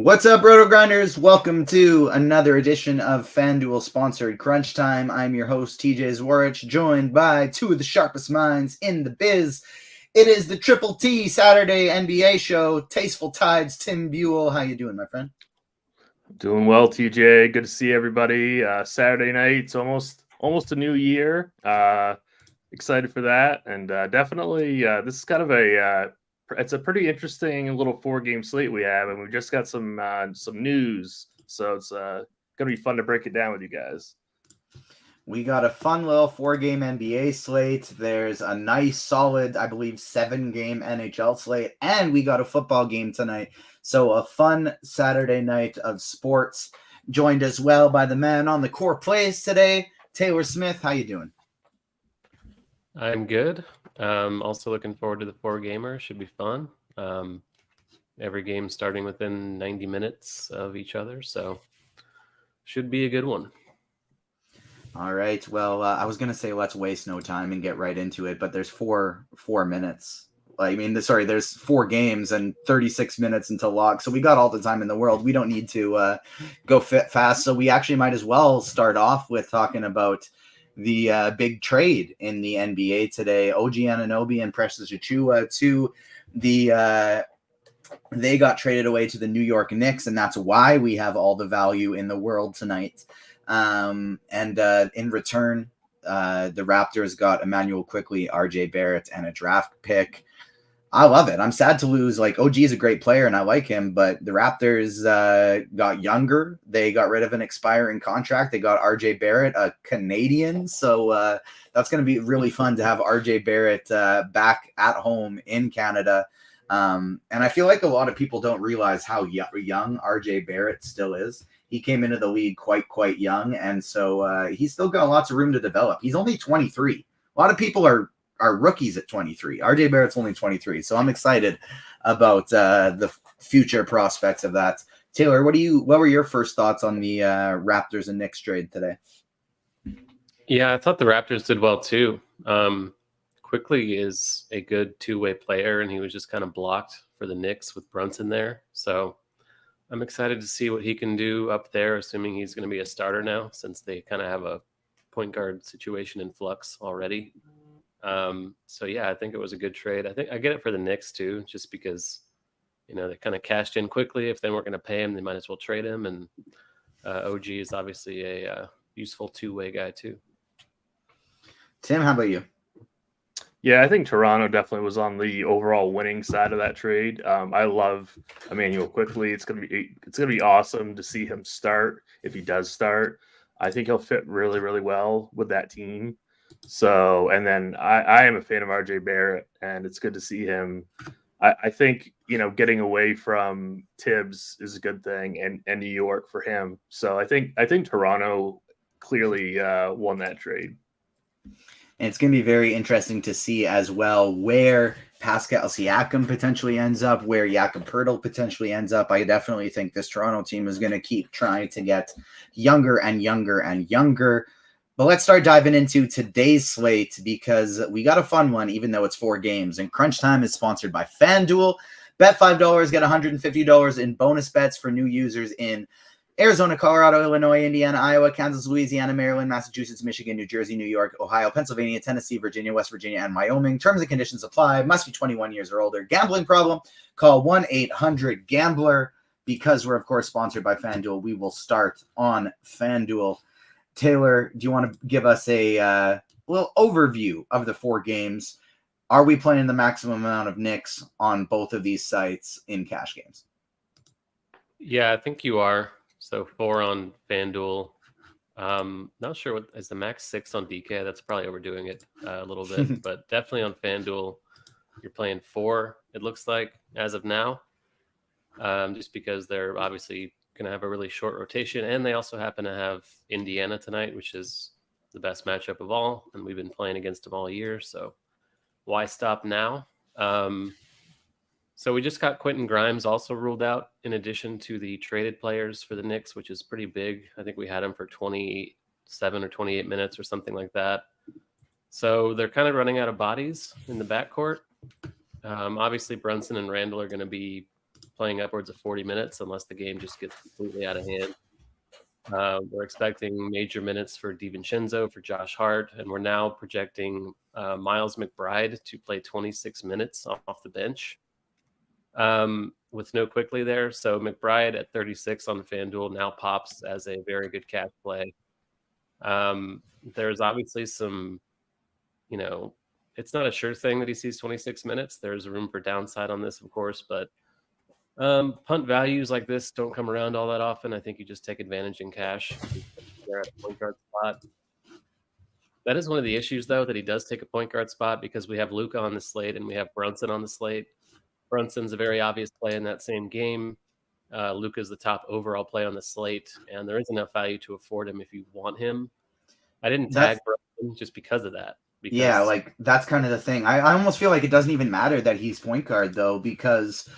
What's up, Roto Grinders? Welcome to another edition of FanDuel sponsored Crunch Time. I'm your host, TJ Zwarich, joined by two of the sharpest minds in the biz. It is the Triple T Saturday NBA show. Tasteful Tides, Tim Buell. How you doing, my friend? Doing well, TJ. Good to see everybody. Saturday night. It's almost a new year. Excited for that, and definitely this is kind of it's a pretty interesting little 4-game slate we have, and we've just got some news, so it's gonna be fun to break it down with you guys. We got a fun little 4-game NBA slate. There's a nice, solid, I believe, 7-game NHL slate, and we got a football game tonight. So a fun Saturday night of sports. Joined as well by the man on the core plays today, Taylor Smith. How you doing? I'm good. Also looking forward to the 4-gamer. Should be fun. Every game starting within 90 minutes of each other, so should be a good one. All right. Well, I was going to say let's waste no time and get right into it, but there's four minutes. There's 4 games and 36 minutes until lock. So we got all the time in the world. We don't need to go fast. So we actually might as well start off with talking about the big trade in the NBA today. OG Anunoby and Precious Achiuwa they got traded away to the New York Knicks, and that's why we have all the value in the world tonight. In return, the Raptors got Emmanuel Quickley, RJ Barrett, and a draft pick. I love it. I'm sad to lose. OG is a great player, and I like him, but the Raptors got younger. They got rid of an expiring contract. They got RJ Barrett, a Canadian, so that's going to be really fun to have RJ Barrett back at home in Canada. And I feel like a lot of people don't realize how young RJ Barrett still is. He came into the league quite young, and so he's still got lots of room to develop. He's only 23. A lot of people are rookies at 23. RJ Barrett's only 23, so I'm excited about the future prospects of that. Taylor, what were your first thoughts on the Raptors and Knicks trade today? Yeah, I thought the Raptors did well too. Quickly is a good two-way player, and he was just kind of blocked for the Knicks with Brunson there. So I'm excited to see what he can do up there, assuming he's going to be a starter now, since they kind of have a point guard situation in flux already. So yeah, I think it was a good trade. I think I get it for the Knicks too, just because, they kind of cashed in quickly. If they weren't going to pay him, they might as well trade him. And OG is obviously a useful two-way guy too. Tim, how about you? Yeah, I think Toronto definitely was on the overall winning side of that trade. I love Emmanuel Quickley. It's gonna be awesome to see him start if he does start. I think he'll fit really, really well with that team. So, and then I am a fan of RJ Barrett, and it's good to see him. I think getting away from Tibbs is a good thing, and New York for him. So I think Toronto clearly won that trade. And it's going to be very interesting to see as well where Pascal Siakam potentially ends up, where Jakob Poeltl potentially ends up. I definitely think this Toronto team is going to keep trying to get younger and younger and younger. But let's start diving into today's slate, because we got a fun one, even though it's 4 games. And Crunch Time is sponsored by FanDuel. Bet $5, get $150 in bonus bets for new users in Arizona, Colorado, Illinois, Indiana, Iowa, Kansas, Louisiana, Maryland, Massachusetts, Michigan, New Jersey, New York, Ohio, Pennsylvania, Tennessee, Virginia, West Virginia, and Wyoming. Terms and conditions apply. Must be 21 years or older. Gambling problem? Call 1-800-GAMBLER. Because we're, of course, sponsored by FanDuel, we will start on FanDuel. Taylor, do you want to give us a little overview of the 4 games? Are we playing the maximum amount of Knicks on both of these sites in cash games? Yeah, I think you are. So 4 on FanDuel. Not sure what is the max 6 on DK. That's probably overdoing it a little bit, but definitely on FanDuel, you're playing 4. It looks like as of now, just because they're obviously going to have a really short rotation, and they also happen to have Indiana tonight, which is the best matchup of all, and we've been playing against them all year. So why stop now? So we just got Quentin Grimes also ruled out in addition to the traded players for the Knicks, which is pretty big. I think we had him for 27 or 28 minutes or something like that. So they're kind of running out of bodies in the backcourt. Obviously, Brunson and Randall are going to be playing upwards of 40 minutes unless the game just gets completely out of hand. We're expecting major minutes for DiVincenzo, for Josh Hart, and we're now projecting Miles McBride to play 26 minutes off the bench with no Quickly there. So McBride at 36 on FanDuel now pops as a very good cash play. There's obviously some, it's not a sure thing that he sees 26 minutes. There's room for downside on this, of course, but punt values like this don't come around all that often. I think you just take advantage in cash. There at point guard spot. That is one of the issues, though, that he does take a point guard spot because we have Luka on the slate and we have Brunson on the slate. Brunson's a very obvious play in that same game. Luka's the top overall play on the slate, and there is enough value to afford him if you want him. I didn't tag Brunson just because of that. Yeah, like that's kind of the thing. I almost feel like it doesn't even matter that he's point guard, though, because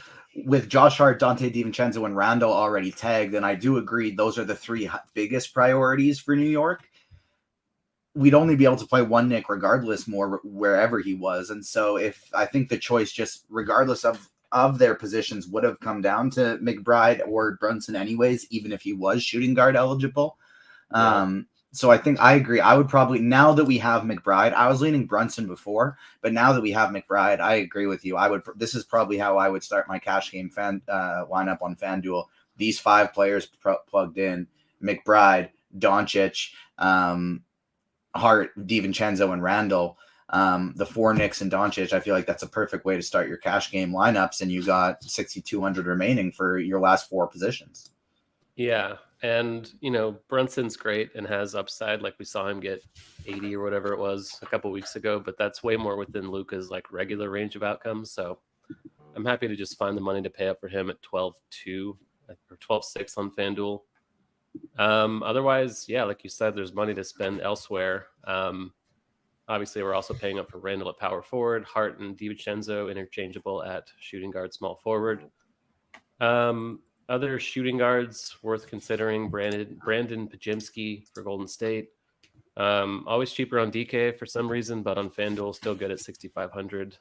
with Josh Hart, Dante DiVincenzo, and Randall already tagged, and I do agree those are the three biggest priorities for New York. We'd only be able to play one Nick regardless more wherever he was. And so if I think the choice just regardless of their positions would have come down to McBride or Brunson anyways, even if he was shooting guard eligible. Yeah. So I think I agree. I would probably, now that we have McBride, I was leaning Brunson before, but now that we have McBride, I agree with you. This is probably how I would start my cash game lineup on FanDuel. These 5 players plugged in: McBride, Doncic, Hart, DiVincenzo, and Randall. The 4 Knicks and Doncic, I feel like that's a perfect way to start your cash game lineups, and you got 6,200 remaining for your last 4 positions. Yeah, and Brunson's great and has upside. Like we saw him get 80 or whatever it was a couple weeks ago, but that's way more within Luka's like regular range of outcomes. So I'm happy to just find the money to pay up for him at 12.2 or 12.6 on FanDuel. Otherwise, yeah, like you said, there's money to spend elsewhere. Obviously, we're also paying up for Randall at power forward, Hart and DiVincenzo interchangeable at shooting guard, small forward. Other shooting guards worth considering: Brandon Pajimski for Golden State. Always cheaper on DK for some reason, but on FanDuel still good at 6,500.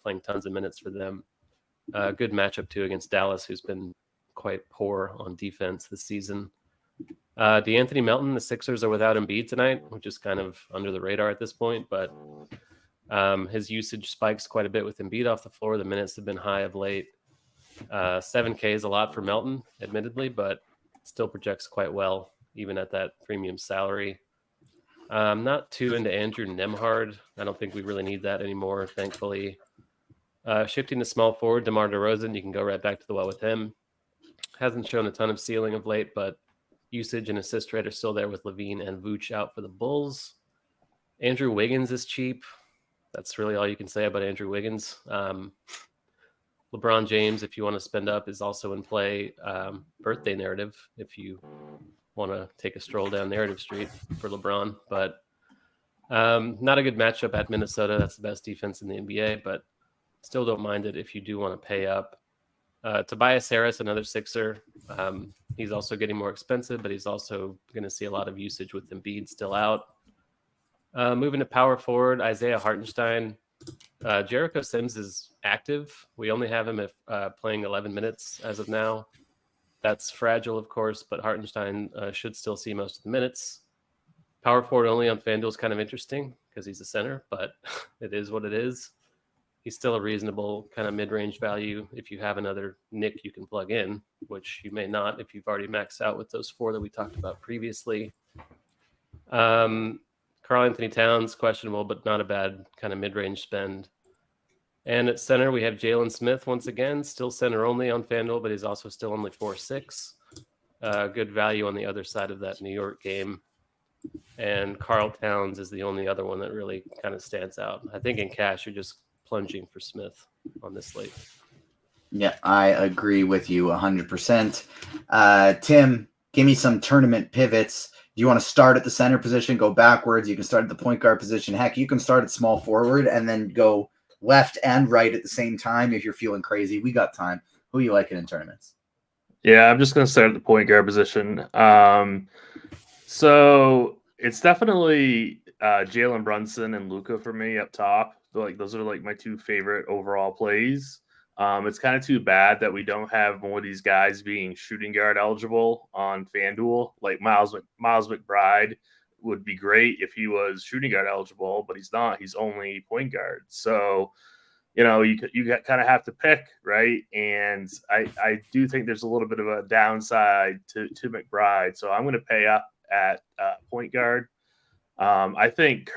Playing tons of minutes for them. Good matchup too against Dallas, who's been quite poor on defense this season. DeAnthony Melton, the Sixers are without Embiid tonight, which is kind of under the radar at this point, but his usage spikes quite a bit with Embiid off the floor. The minutes have been high of late. 7K is a lot for Melton, admittedly, but still projects quite well, even at that premium salary. Not too into Andrew Nembhard. I don't think we really need that anymore, thankfully. Shifting to small forward, DeMar DeRozan, you can go right back to the well with him. Hasn't shown a ton of ceiling of late, but usage and assist rate are still there with Levine and Vooch out for the Bulls. Andrew Wiggins is cheap. That's really all you can say about Andrew Wiggins. LeBron James, if you want to spend up, is also in play. Birthday narrative, if you want to take a stroll down Narrative Street for LeBron. But not a good matchup at Minnesota. That's the best defense in the NBA, but still don't mind it if you do want to pay up. Tobias Harris, another Sixer. He's also getting more expensive, but he's also going to see a lot of usage with Embiid still out. Moving to power forward, Isaiah Hartenstein. Jericho Sims is active. We only have him playing 11 minutes as of now. That's fragile, of course, but Hartenstein should still see most of the minutes. Power forward only on FanDuel is kind of interesting because he's a center, but it is what it is. He's still a reasonable kind of mid-range value if you have another Nick you can plug in, which you may not if you've already maxed out with those 4 that we talked about previously. Karl-Anthony Towns, questionable, but not a bad kind of mid-range spend. And at center, we have Jalen Smith once again, still center only on FanDuel, but he's also still only 4.6. Good value on the other side of that New York game. And Karl Towns is the only other one that really kind of stands out. I think in cash, you're just plunging for Smith on this slate. Yeah, I agree with you 100%. Tim, give me some tournament pivots. Do you want to start at the center position, go backwards? You can start at the point guard position. Heck, you can start at small forward and then go left and right at the same time if you're feeling crazy. We got time. Who are you liking in tournaments? Yeah, I'm just going to start at the point guard position. So it's definitely Jalen Brunson and Luka for me up top. Like those are like my 2 favorite overall plays. It's kind of too bad that we don't have more of these guys being shooting guard eligible on FanDuel. Like Miles McBride would be great if he was shooting guard eligible, but he's not. He's only point guard. So, you kind of have to pick, right? And I do think there's a little bit of a downside to McBride. So I'm going to pay up at point guard. I think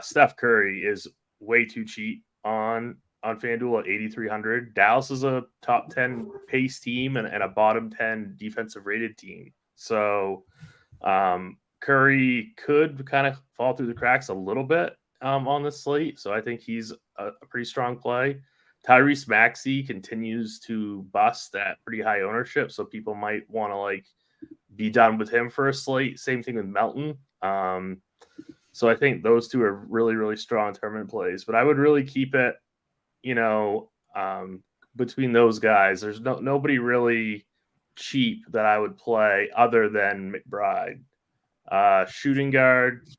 Steph Curry is way too cheap on FanDuel at 8,300. Dallas is a top 10 pace team and a bottom 10 defensive rated team. So Curry could kind of fall through the cracks a little bit on this slate. So I think he's a pretty strong play. Tyrese Maxey continues to bust at pretty high ownership. So people might want to be done with him for a slate. Same thing with Melton. So I think those two are really, really strong tournament plays, but I would really keep it, between those guys. There's nobody really cheap that I would play other than McBride. Shooting guard,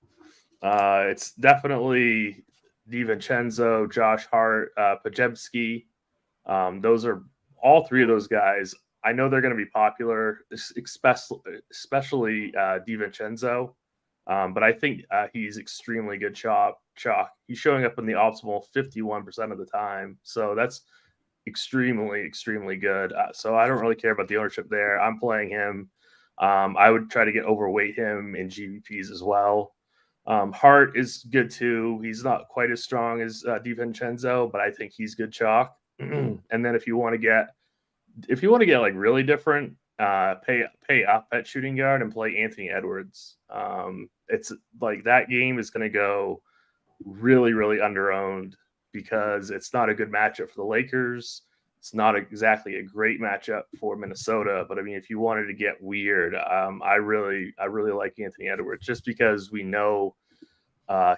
it's definitely DiVincenzo, Josh Hart, Pajemski. Those are all three of those guys. I know they're going to be popular, especially DiVincenzo. But I think he's extremely good chalk. He's showing up in the optimal 51% of the time. So that's extremely, extremely good. So I don't really care about the ownership there. I'm playing him. I would try to get overweight him in GVPs as well. Hart is good too. He's not quite as strong as DiVincenzo, but I think he's good chalk. And then if you want to get really different, pay up at shooting guard and play Anthony Edwards. It's like that game is going to go really, really underowned because it's not a good matchup for the Lakers. It's not exactly a great matchup for Minnesota, but I mean, if you wanted to get weird, I really like Anthony Edwards just because we know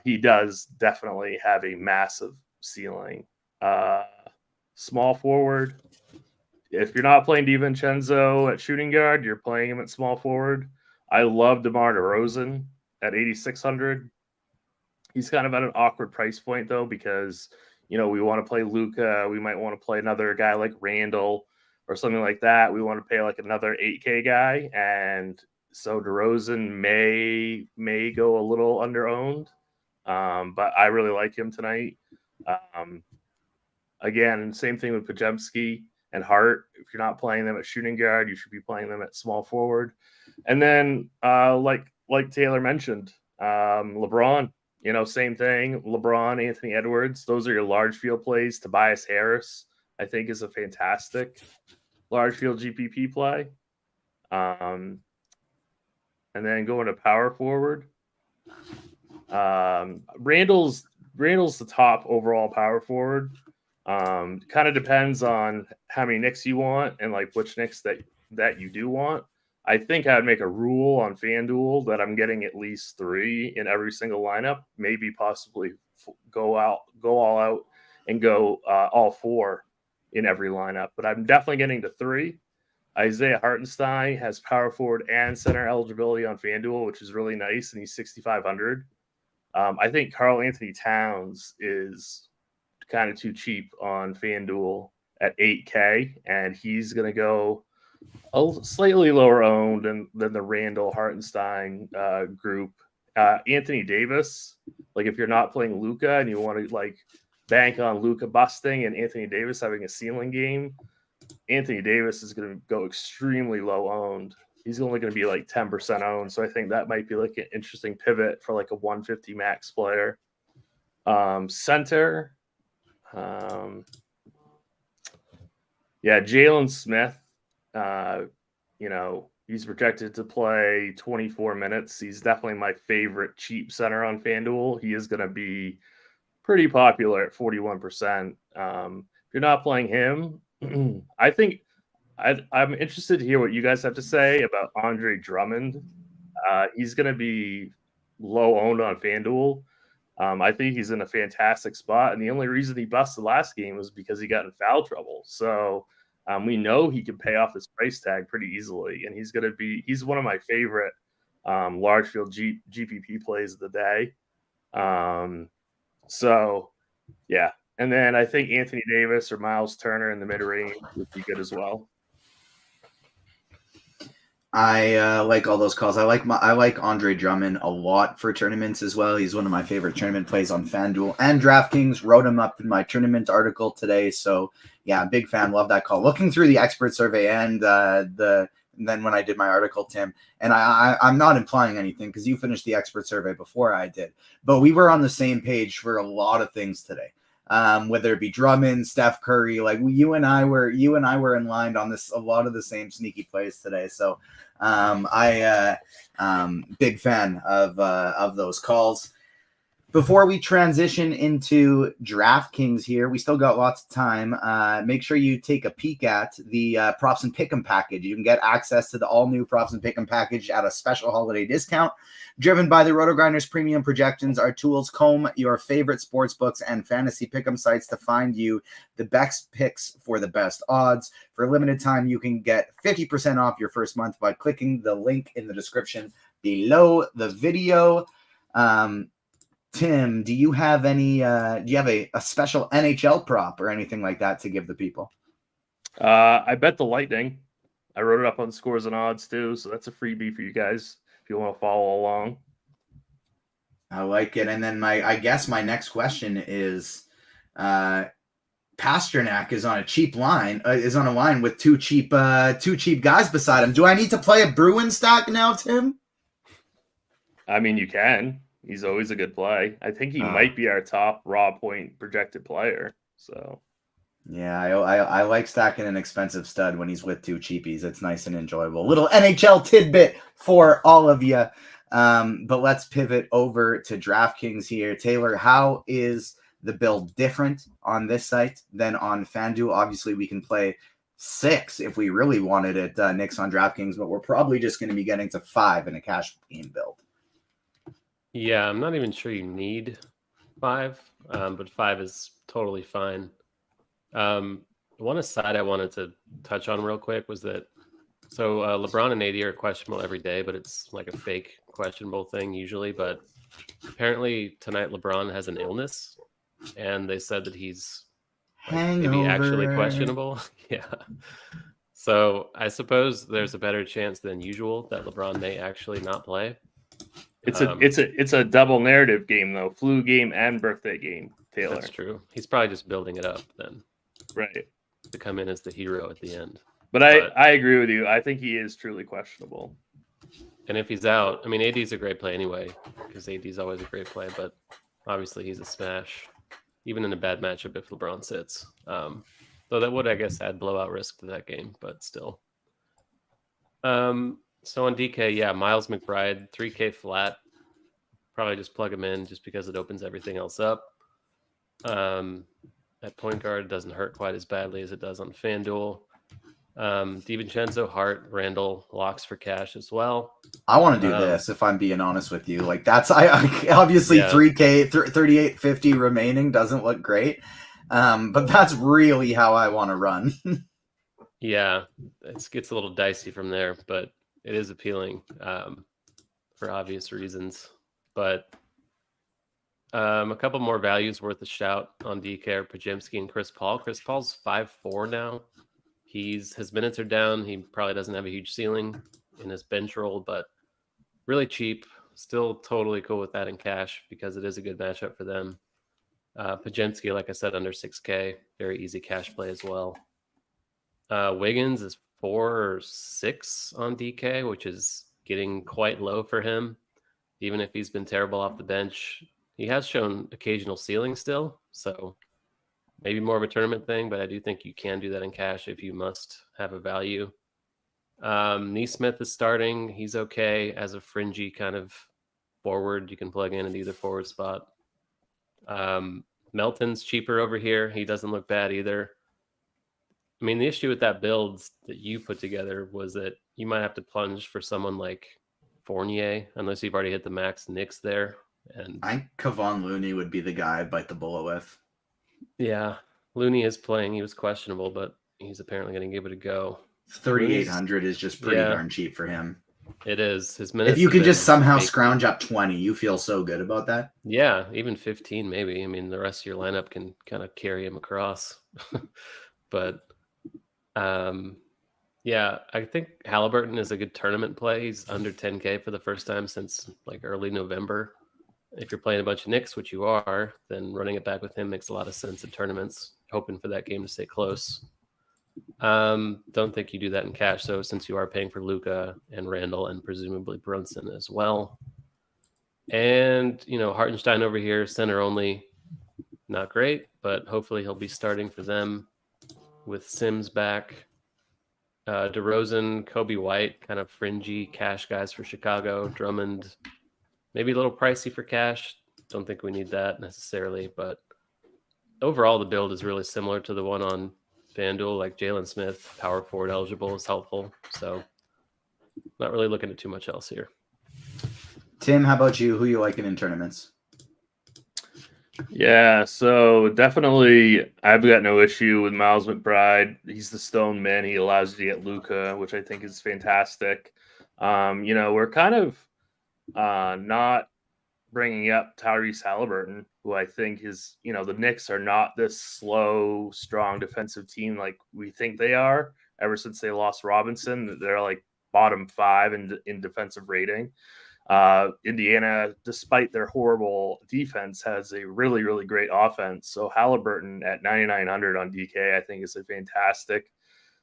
he does definitely have a massive ceiling. Small forward. If you're not playing DiVincenzo at shooting guard, you're playing him at small forward. I love DeMar DeRozan at 8,600. He's kind of at an awkward price point, though, because, we want to play Luka. We might want to play another guy like Randall or something like that. We want to pay another 8K guy. And so DeRozan may go a little underowned, but I really like him tonight. Again, same thing with Pajemski and Hart. If you're not playing them at shooting guard, you should be playing them at small forward. And then, like Taylor mentioned, LeBron, same thing. LeBron, Anthony Edwards, those are your large field plays. Tobias Harris, I think, is a fantastic large field GPP play. And then going to power forward, Randall's the top overall power forward. Kind of depends on how many Knicks you want and which Knicks that you do want. I think I would make a rule on FanDuel that I'm getting at least 3 in every single lineup, maybe possibly go all out and go all 4 in every lineup, but I'm definitely getting to 3. Isaiah Hartenstein has power forward and center eligibility on FanDuel, which is really nice, and he's 6,500. I think Karl Anthony Towns is kind of too cheap on FanDuel at 8K, and he's going to go slightly lower owned than the Randall Hartenstein group. Anthony Davis, if you're not playing Luka and you want to bank on Luka busting and Anthony Davis having a ceiling game, Anthony Davis is going to go extremely low owned. He's only going to be 10% owned. So I think that might be an interesting pivot for a 150 max player. Center. Jalen Smith, he's projected to play 24 minutes. He's definitely my favorite cheap center on FanDuel. He is going to be pretty popular at 41%. If you're not playing him, I think I'm interested to hear what you guys have to say about Andre Drummond. He's going to be low owned on FanDuel. I think he's in a fantastic spot, and the only reason he busted last game was because he got in foul trouble. So we know he can pay off this price tag pretty easily, and he's one of my favorite large field GPP plays of the day. And then I think Anthony Davis or Miles Turner in the mid-range would be good as well. I like all those calls. I like Andre Drummond a lot for tournaments as well. He's one of my favorite tournament plays on FanDuel and DraftKings. Wrote him up in my tournament article today. So yeah, big fan. Love that call. Looking through the expert survey and then when I did my article, Tim, and I'm not implying anything because you finished the expert survey before I did, but we were on the same page for a lot of things today. Whether it be Drummond, Steph Curry, like you and I were in line on this, a lot of the same sneaky plays today. So big fan of those calls. Before we transition into DraftKings here, we still got lots of time. Make sure you take a peek at the Props and Pick'em package. You can get access to the all-new Props and Pick'em package at a special holiday discount. Driven by the Roto-Grinders Premium Projections, our tools comb your favorite sports books and fantasy pick'em sites to find you the best picks for the best odds. For a limited time, you can get 50% off your first month by clicking the link in the description below the video. Tim, do you have a special NHL prop or anything like that to give the people? I bet the Lightning. I wrote it up on Scores and Odds too, so that's a freebie for you guys if you want to follow along. I like it. And then I guess my next question is, Pasternak is on a cheap line, is on a line with two cheap guys beside him. Do I need to play a Bruin stack now, Tim? I mean, you can. He's always a good play. I think he might be our top raw point projected player. So, yeah, I like stacking an expensive stud when he's with two cheapies. It's nice and enjoyable. Little NHL tidbit for all of you. But let's pivot over to DraftKings here. Taylor, how is the build different on this site than on FanDuel? Obviously, we can play 6 if we really wanted it, Knicks on DraftKings, but we're probably just going to be getting to 5 in a cash game build. Yeah, I'm not even sure you need 5, but 5 is totally fine. One aside I wanted to touch on real quick was that, so LeBron and AD are questionable every day, but it's like a fake questionable thing usually. But apparently tonight LeBron has an illness, and they said that he's maybe actually questionable. Yeah. So I suppose there's a better chance than usual that LeBron may actually not play. It's a double narrative game though, flu game and birthday game, Taylor. That's true. He's probably just building it up then, right, to come in as the hero at the end. But I agree with you. I think he is truly questionable. And if he's out, I mean, AD's a great play anyway, because AD's always a great play. But obviously he's a smash, even in a bad matchup if LeBron sits. Though that would, I guess, add blowout risk to that game, but still. So on DK, yeah, Miles McBride, 3K flat. Probably just plug him in just because it opens everything else up. At point guard, doesn't hurt quite as badly as it does on FanDuel. DiVincenzo, Hart, Randall, locks for cash as well. I want to do this, if I'm being honest with you. Like, that's I obviously 3K, 38.50 remaining doesn't look great. But that's really how I want to run. Yeah, it gets a little dicey from there, but it is appealing for obvious reasons. But a couple more values worth a shout on DK are Pajemski and Chris Paul. Chris Paul's 5'4" now. His minutes are down. He probably doesn't have a huge ceiling in his bench role, but really cheap. Still totally cool with that in cash because it is a good matchup for them. Pajemski, like I said, under 6K. Very easy cash play as well. Wiggins is 4 or 6 on DK, which is getting quite low for him. Even if he's been terrible off the bench, he has shown occasional ceiling still. So maybe more of a tournament thing, but I do think you can do that in cash if you must have a value. Neesmith is starting. He's okay as a fringy kind of forward. You can plug in at either forward spot. Melton's cheaper over here. He doesn't look bad either. I mean, the issue with that build that you put together was that you might have to plunge for someone like Fournier, unless you've already hit the max Knicks there. And I think Kevon Looney would be the guy I'd bite the bullet with. Yeah, Looney is playing. He was questionable, but he's apparently going to give it a go. 3,800 is just pretty darn cheap for him. It is. His minutes. If you have can just been somehow big. scrounge up 20, you feel so good about that. Yeah, even 15 maybe. I mean, the rest of your lineup can kind of carry him across. But yeah, I think Halliburton is a good tournament play. He's under 10K for the first time since like early November. If you're playing a bunch of Knicks, which you are, then running it back with him makes a lot of sense in tournaments, hoping for that game to stay close. Don't think you do that in cash, though, since you are paying for Luka and Randall and presumably Brunson as well. And, Hartenstein over here, center only, not great, but hopefully he'll be starting for them with Sims back. DeRozan, Kobe White, kind of fringy cash guys for Chicago. Drummond, maybe a little pricey for cash. Don't think we need that necessarily, but overall the build is really similar to the one on FanDuel. Like Jalen Smith, power forward eligible, is helpful. So not really looking at too much else here. Tim, how about you? Who you liking in tournaments? Yeah, so definitely I've got no issue with Miles McBride. He's the stone man. He allows you to get Luka, which I think is fantastic. We're kind of not bringing up Tyrese Halliburton, who I think is, the Knicks are not this slow, strong defensive team like we think they are. Ever since they lost Robinson, they're like bottom 5 in defensive rating. Indiana, despite their horrible defense, has a really, really great offense. So Halliburton at 9,900 on DK, I think, is a fantastic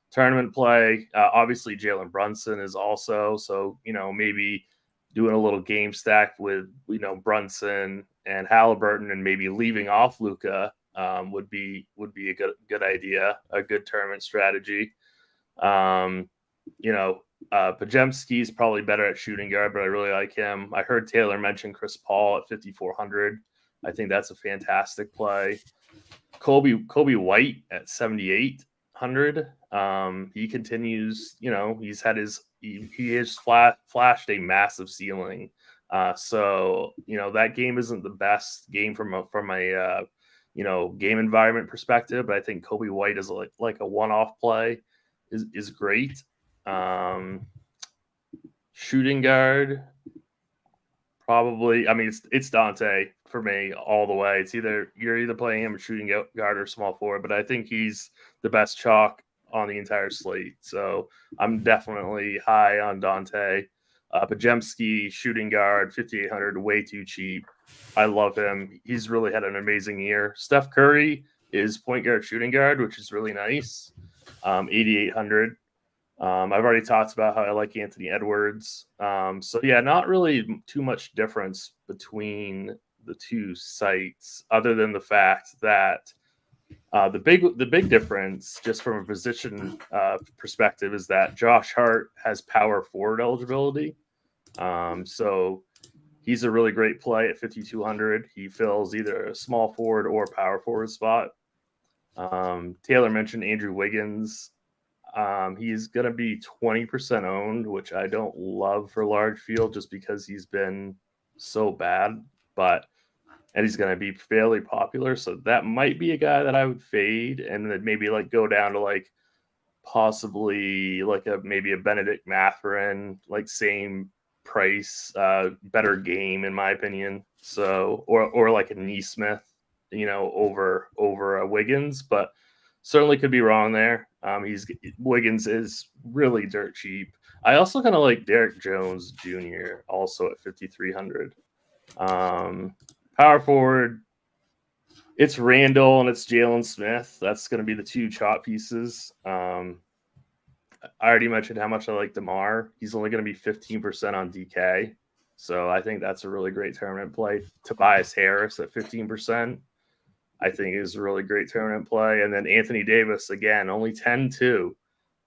tournament play. Obviously, Jalen Brunson is also. So, maybe doing a little game stack with, Brunson and Halliburton and maybe leaving off Luka would be a good idea, a good tournament strategy. Pajemski is probably better at shooting guard, but I really like him. I heard Taylor mention Chris Paul at 5,400. I think that's a fantastic play. Kobe White at 7,800. He continues, he's had he has flashed a massive ceiling. So that game isn't the best game from a game environment perspective, but I think Kobe White is like a one-off play is great. Shooting guard, probably. I mean, it's Dante for me all the way. You're either playing him a shooting guard or small forward, but I think he's the best chalk on the entire slate. So I'm definitely high on Dante. Pajemski, shooting guard, 5,800, way too cheap. I love him. He's really had an amazing year. Steph Curry is point guard, shooting guard, which is really nice. 8,800. I've already talked about how I like Anthony Edwards. So yeah, not really too much difference between the two sites, other than the fact that the big difference, just from a position perspective, is that Josh Hart has power forward eligibility. So he's a really great play at 5,200. He fills either a small forward or power forward spot. Taylor mentioned Andrew Wiggins. He's going to be 20% owned, which I don't love for large field just because he's been so bad, and he's going to be fairly popular. So that might be a guy that I would fade and then maybe like go down to like possibly like maybe a Benedict Mathurin, like same price, better game in my opinion. So, or like a Neesmith, over a Wiggins, but certainly could be wrong there. Wiggins is really dirt cheap. I also kind of like Derek Jones Jr. also at 5,300. Power forward, it's Randall and it's Jalen Smith. That's going to be the two chop pieces. I already mentioned how much I like DeMar. He's only going to be 15% on DK. So I think that's a really great tournament play. Tobias Harris at 15%. I think is a really great tournament play. And then Anthony Davis, again, only 10-2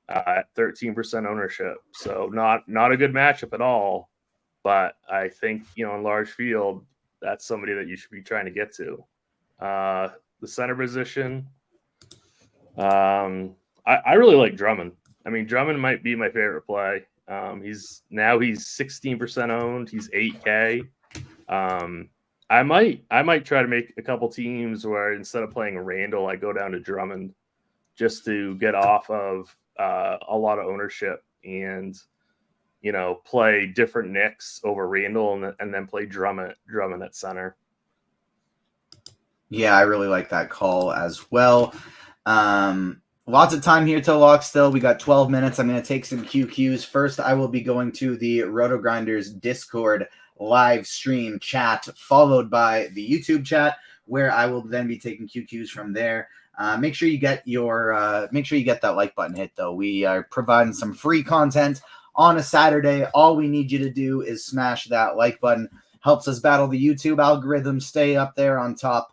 at 13% ownership. So not a good matchup at all. But I think, in large field, that's somebody that you should be trying to get to. The center position, I really like Drummond. I mean, Drummond might be my favorite play. He's 16% owned. He's 8K. I might try to make a couple teams where instead of playing Randall, I go down to Drummond just to get off of a lot of ownership. And play different Knicks over Randall and then play Drummond at center. Yeah, I really like that call as well. Lots of time here till lock still. We got 12 minutes. I'm going to take some QQs. First, I will be going to the Roto Grinders Discord live stream chat, followed by the YouTube chat, where I will then be taking QQs from there. Make sure you get that like button hit, though. We are providing some free content on a Saturday. All we need you to do is smash that like button. Helps us battle the YouTube algorithm, stay up there on top.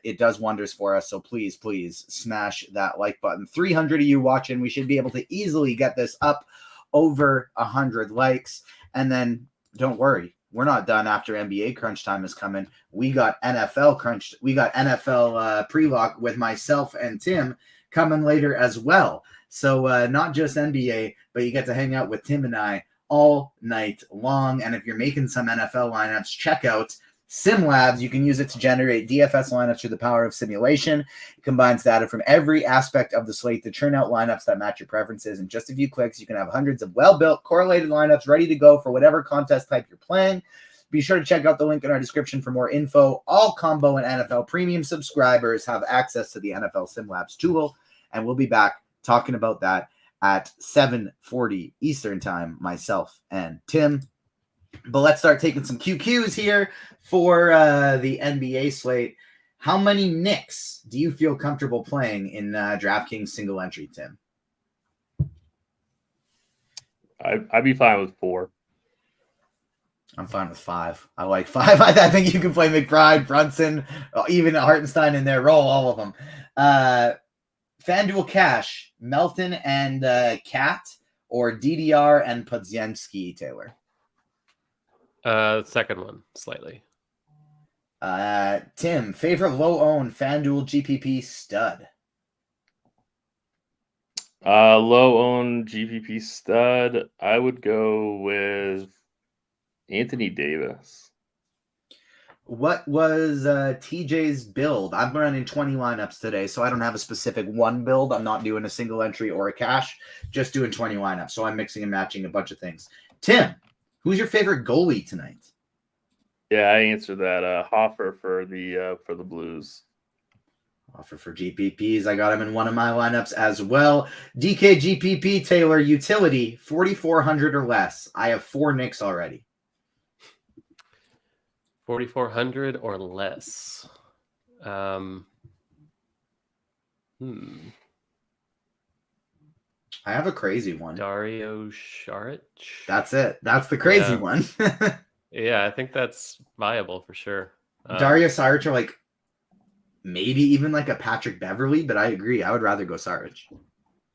It does wonders for us. So please smash that like button. 300 of you watching. We should be able to easily get this up over 100 likes. And then don't worry, we're not done after NBA crunch time is coming. We got NFL crunch. We got NFL pre-lock with myself and Tim coming later as well. So not just NBA, but you get to hang out with Tim and I all night long. And if you're making some NFL lineups, check out SimLabs. You can use it to generate DFS lineups through the power of simulation. It combines data from every aspect of the slate to churn out lineups that match your preferences. In just a few clicks, you can have hundreds of well-built, correlated lineups ready to go for whatever contest type you're playing. Be sure to check out the link in our description for more info. All Combo and NFL Premium subscribers have access to the NFL SimLabs tool, and we'll be back talking about that at 7:40 Eastern Time, myself and Tim. But let's start taking some QQs here for the NBA slate. How many Knicks do you feel comfortable playing in DraftKings single entry, Tim? I'd be fine with 4. I'm fine with 5. I like 5. I think you can play McBride, Brunson, even Hartenstein in there. Roll all of them. FanDuel Cash, Melton and Cat, or DDR and Podziemski, Taylor? Second one, slightly. Tim, favorite low-owned FanDuel GPP stud? Low-owned GPP stud, I would go with Anthony Davis. What was TJ's build? I'm running 20 lineups today, so I don't have a specific one build. I'm not doing a single entry or a cash, just doing 20 lineups. So I'm mixing and matching a bunch of things. Tim, who's your favorite goalie tonight? Yeah, I answered that. Hoffer for the Blues. Offer for GPPs. I got him in one of my lineups as well. DK GPP Taylor utility 4,400 or less. I have 4 Knicks already. 4,400 or less. I have a crazy one. Dario Saric. That's it. That's the crazy one. Yeah, I think that's viable for sure. Dario Saric, or like maybe even like a Patrick Beverly, but I agree. I would rather go Saric.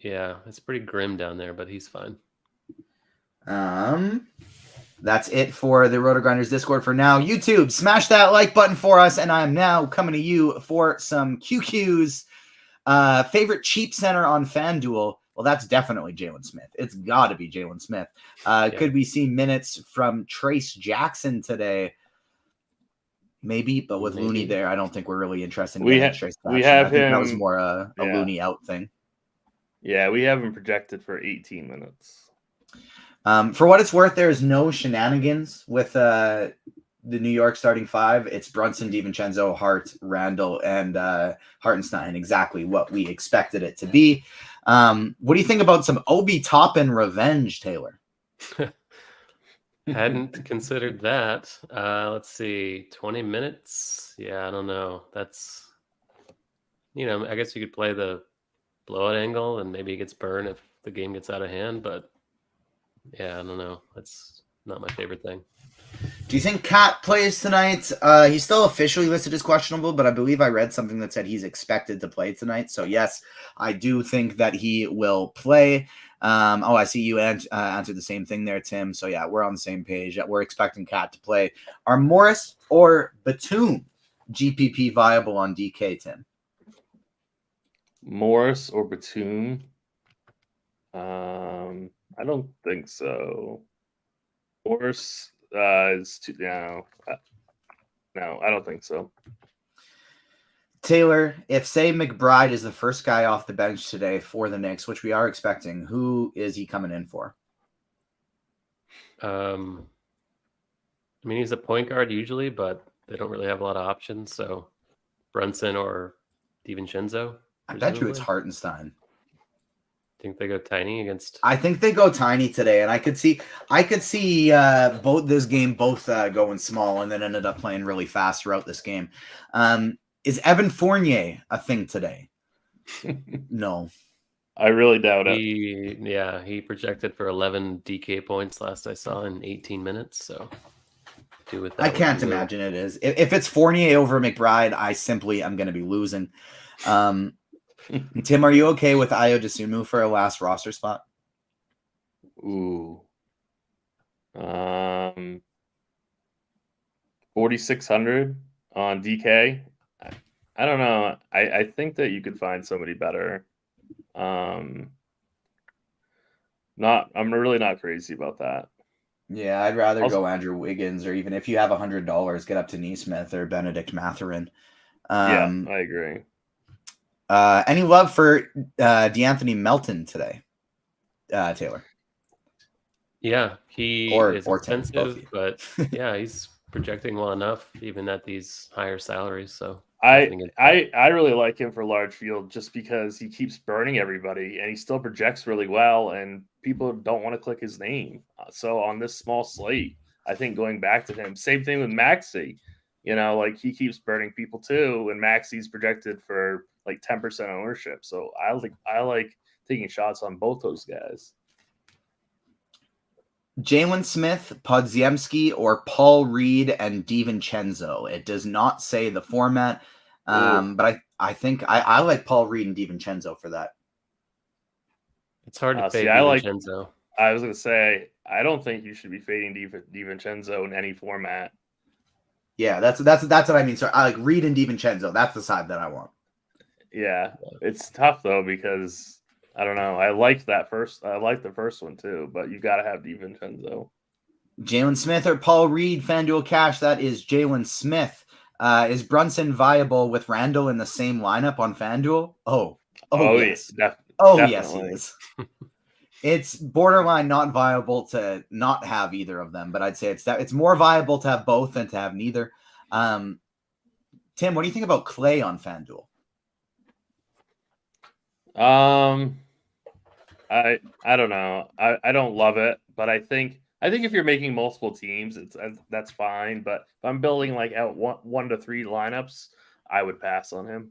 Yeah, it's pretty grim down there, but he's fine. That's it for the Roto Grinders Discord for now. YouTube, smash that like button for us, and I am now coming to you for some QQs. Favorite cheap center on FanDuel? Well, that's definitely Jalen Smith. It's got to be Jalen Smith. Could we see minutes from Trace Jackson today? Maybe, but with Looney there, I don't think we're really interested in Trace Jackson. We have I think him. That was more a Looney out thing. Yeah, we have him projected for 18 minutes. For what it's worth, there is no shenanigans with the New York starting 5. It's Brunson, DiVincenzo, Hart, Randall, and Hartenstein. Exactly what we expected it to be. What do you think about some Obi Toppin revenge, Taylor? Hadn't considered that. Let's see, 20 minutes. Yeah, I don't know. That's, I guess you could play the blowout angle and maybe he gets burned if the game gets out of hand, but yeah, I don't know. That's not my favorite thing. Do you think Cat plays tonight? He's still officially listed as questionable, but I believe I read something that said he's expected to play tonight. So yes, I do think that he will play. I see you answered the same thing there, Tim. So yeah, we're on the same page. We're expecting Cat to play. Are Morris or Batum GPP viable on DK, Tim? Morris or Batum? I don't think so. Morris is too no, I don't think so. Taylor, if say McBride is the first guy off the bench today for the Knicks, which we are expecting, who is he coming in for? I mean, he's a point guard usually, but they don't really have a lot of options. So Brunson or DiVincenzo. I bet you it's presumably. Hartenstein. Think they go tiny against. I think they go tiny today, and I could see both this game going small, and then ended up playing really fast throughout this game. Is Evan Fournier a thing today? No. I really doubt it. He projected for 11 DK points last I saw in 18 minutes. So do with that. I can't imagine it is. If it's Fournier over McBride, I simply am going to be losing. Tim, are you okay with Ayo Dosunmu for a last roster spot? Ooh. 4,600 on DK. I don't know. I think that you could find somebody better. I'm really not crazy about that. Yeah, I'd rather go Andrew Wiggins, or even if you have $100, get up to Neesmith or Benedict Mathurin. Yeah, I agree. Any love for DeAnthony Melton today, Taylor? Yeah, he is expensive, but yeah, he's projecting well enough even at these higher salaries. So I really like him for large field just because he keeps burning everybody and he still projects really well, and people don't want to click his name. So on this small slate, I think going back to him, same thing with Maxey. Like he keeps burning people too, and Maxey's projected for like 10% ownership. So I like taking shots on both those guys. Jalen Smith, Podziemski, or Paul Reed and DiVincenzo. It does not say the format, but I think I like Paul Reed and DiVincenzo for that. It's hard to fade DiVincenzo. I was going to say, I don't think you should be fading DiVincenzo in any format. Yeah, that's what I mean. So I like Reed and DiVincenzo. That's the side that I want. Yeah, it's tough though because I don't know. I like the first one too, but you got to have DiVincenzo. Jalen Smith or Paul Reed, FanDuel Cash. That is Jalen Smith. Is Brunson viable with Randall in the same lineup on FanDuel? Oh yes. Definitely. Yes, he is. It's borderline not viable to not have either of them, but I'd say it's more viable to have both than to have neither. Tim, what do you think about Clay on FanDuel? I don't know. I don't love it, but I think if you're making multiple teams, that's fine. But if I'm building like out 1 to 3 lineups, I would pass on him.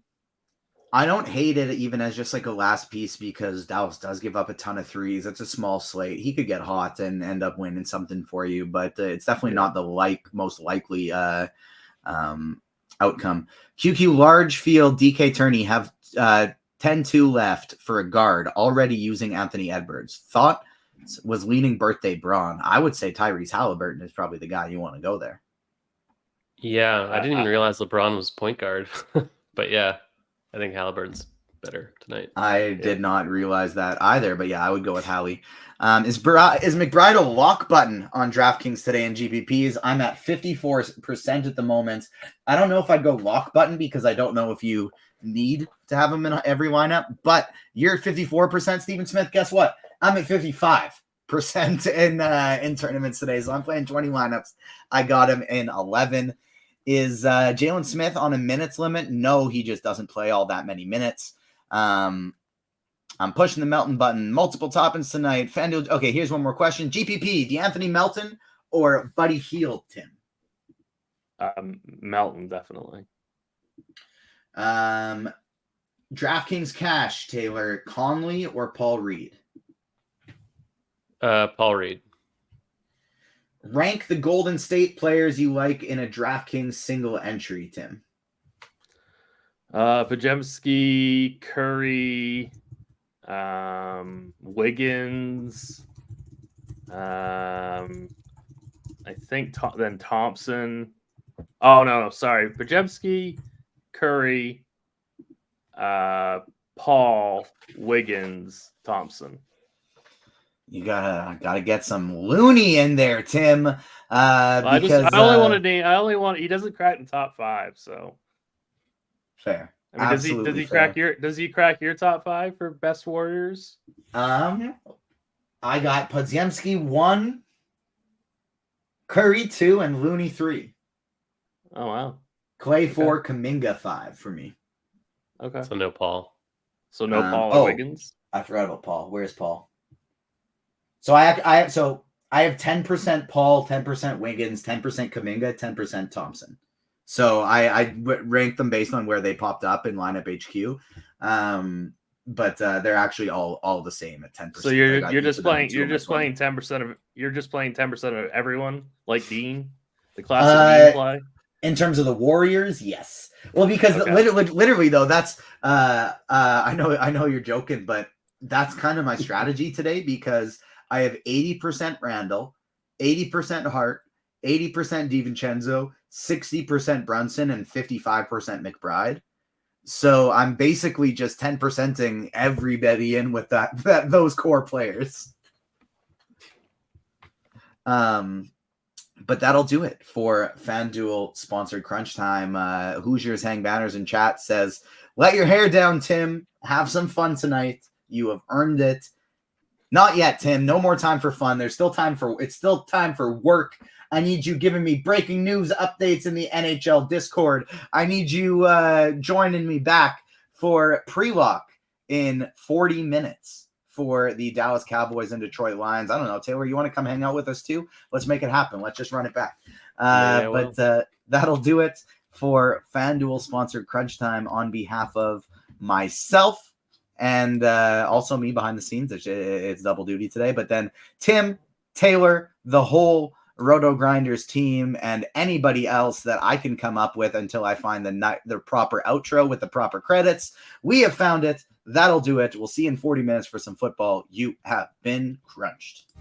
I don't hate it even as just like a last piece because Dallas does give up a ton of threes. It's a small slate. He could get hot and end up winning something for you, but it's definitely not the most likely outcome. QQ large field DK Turney have 10-2 left for a guard already using Anthony Edwards. Thought was leaning birthday Braun. I would say Tyrese Halliburton is probably the guy you want to go there. Yeah, I didn't even realize LeBron was point guard, but yeah. I think Halliburton's better tonight. I did not realize that either, but yeah, I would go with Hallie. Is McBride a lock button on DraftKings today in GPPs? I'm at 54% at the moment. I don't know if I'd go lock button because I don't know if you need to have him in every lineup, but you're at 54%, Stephen Smith. Guess what? I'm at 55% in tournaments today, so I'm playing 20 lineups. I got him in 11. Is Jalen Smith on a minutes limit? No, he just doesn't play all that many minutes. I'm pushing the Melton button. Multiple toppings tonight. FanDuel. Okay, here's one more question. GPP, DeAnthony Melton or Buddy Hield, Tim? Melton, definitely. DraftKings Cash, Taylor, Conley or Paul Reed? Paul Reed. Rank the Golden State players you like in a DraftKings single entry, Tim. Podziemski, Curry, Wiggins. I think then Thompson. Oh no, sorry. Podziemski, Curry, Paul, Wiggins, Thompson. You gotta get some Looney in there, Tim. Because I only want to name. He doesn't crack the top 5, so fair. I mean, does he crack your top 5 for best Warriors? I got Podziemski 1, Curry 2 and Looney 3. Oh wow. Clay 4, Kuminga 5 for me. Okay. So no Paul. So no Paul or Wiggins. I forgot about Paul. Where's Paul? So I have 10% Paul, 10% Wiggins, 10% Kuminga, 10% Thompson. So I ranked them based on where they popped up in lineup HQ. But they're actually all the same at 10%. So you're just playing 10% of everyone, like Dean, the classic Dean play. In terms of the Warriors, yes. Well, because literally though, that's I know you're joking, but that's kind of my strategy today because I have 80% Randall, 80% Hart, 80% DiVincenzo, 60% Brunson, and 55% McBride. So I'm basically just 10%ing everybody in with those core players. But that'll do it for FanDuel sponsored Crunch Time. Hoosiers Hang Banners in chat says, let your hair down, Tim. Have some fun tonight. You have earned it. Not yet, Tim. No more time for fun. It's still time for work. I need you giving me breaking news updates in the NHL Discord. I need you joining me back for pre-lock in 40 minutes for the Dallas Cowboys and Detroit Lions. I don't know, Taylor, you want to come hang out with us too? Let's make it happen. Let's just run it back. That'll do it for FanDuel sponsored Crunch Time on behalf of myself and also me behind the scenes. It's double duty today. But then Tim, Taylor, the whole Roto Grinders team, and anybody else that I can come up with until I find the proper outro with the proper credits. We have found it. That'll do it. We'll see you in 40 minutes for some football. You have been crunched.